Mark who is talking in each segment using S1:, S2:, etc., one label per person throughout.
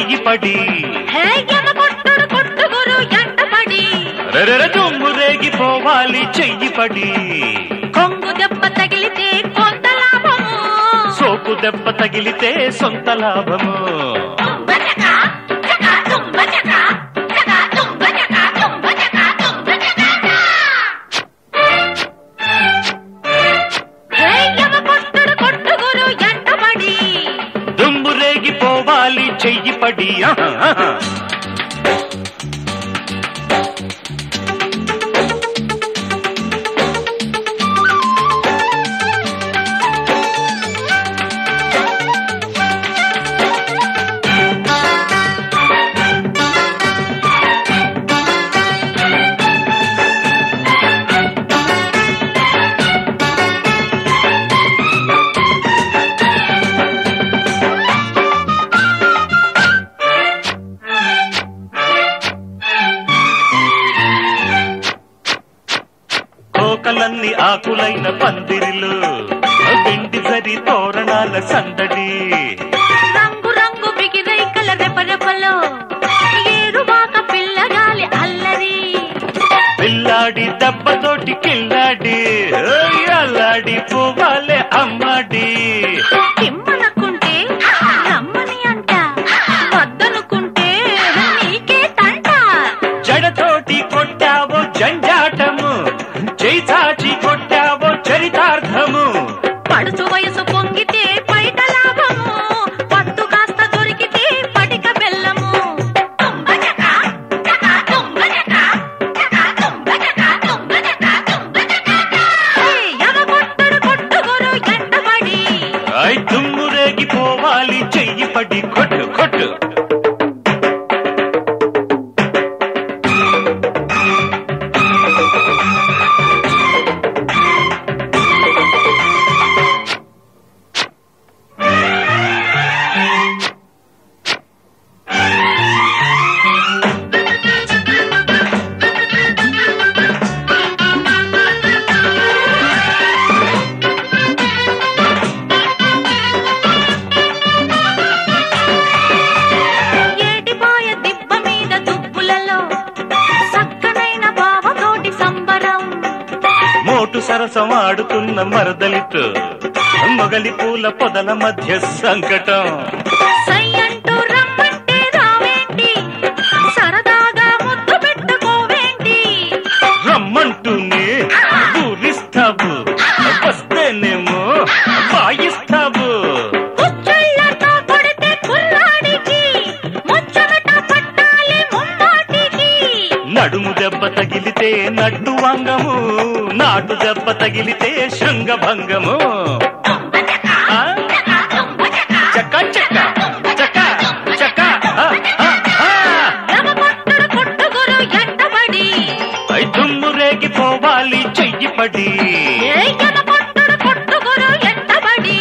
S1: చెయ్యి పడి దుమ్ము రేగిపోవాలి చెయ్యి పడి
S2: కొంగు దెబ్బ తగిలితే కొంత లాభము
S1: సోపు దెబ్బ తగిలితే సొంత లాభము దుమ్ము రేగిపోవాలి చెయ్యి పడి కోకలన్నీ ఆకులైన పందిరిలు వెండి జరి తోరణాల సందడి
S2: రంగు రంగు బిగిరైకల రెపరెపలో ఏరువాక పిల్లగాలి అల్లరి
S1: పిల్లాడి దెబ్బతోటి కిల్లాడి అల్లాడి పోవాలే అమ్మాడి
S2: కిమ్మనుకుంటే రమ్మని అంట వద్దనుకుంటే నీకే తంట
S1: జడతోటి కొట్టావో జంజాటము చేయి చాచి కొట్టావో చరితార్థము
S2: పడుచు వయసు పొంగితే బయట లాభము పట్టు కాస్త దొరికితే పటిక బెల్లము ఎంటబడి
S1: దుమ్ము రేగిపోవాలి చెయ్యి పడి కొట్టు కొట్టు మోటు సరసం ఆడుతున్న మరదలితో మొగలి పూల పొదల మధ్య సంకటం
S2: సయ్యంటూ రమ్మంటే రావేంటి సరదాగా ముద్దు పెట్టుకోవేంటి
S1: రమ్మంటూనే ఊరిస్తావు వస్తేనేమో వాయిస్తావు
S2: ఉచ్చుళ్ళతో కొడితే కుర్రాడికి ముచ్చమట పట్టాలి ముమ్మాటికి
S1: నడుము దెబ్బ తగిలితే నడ్డు వంగము నాటు దెబ్బ తగిలితే శృంగభంగము చక్క చక్క చక్క చక్క
S2: కొట్టుగురు ఎంటబడి
S1: దుమ్ము రేగిపోవాలి చెయ్యి పడి
S2: కొట్టుగురు ఎంటబడి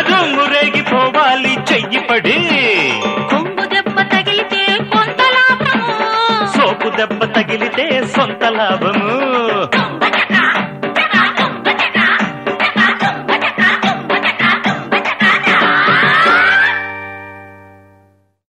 S1: దుమ్ము రేగిపోవాలి చెయ్యి పడి
S2: కొంగు దెబ్బ తగిలితే కొంత లాభము
S1: సోపు దెబ్బ తగిలితే సొంత లాభము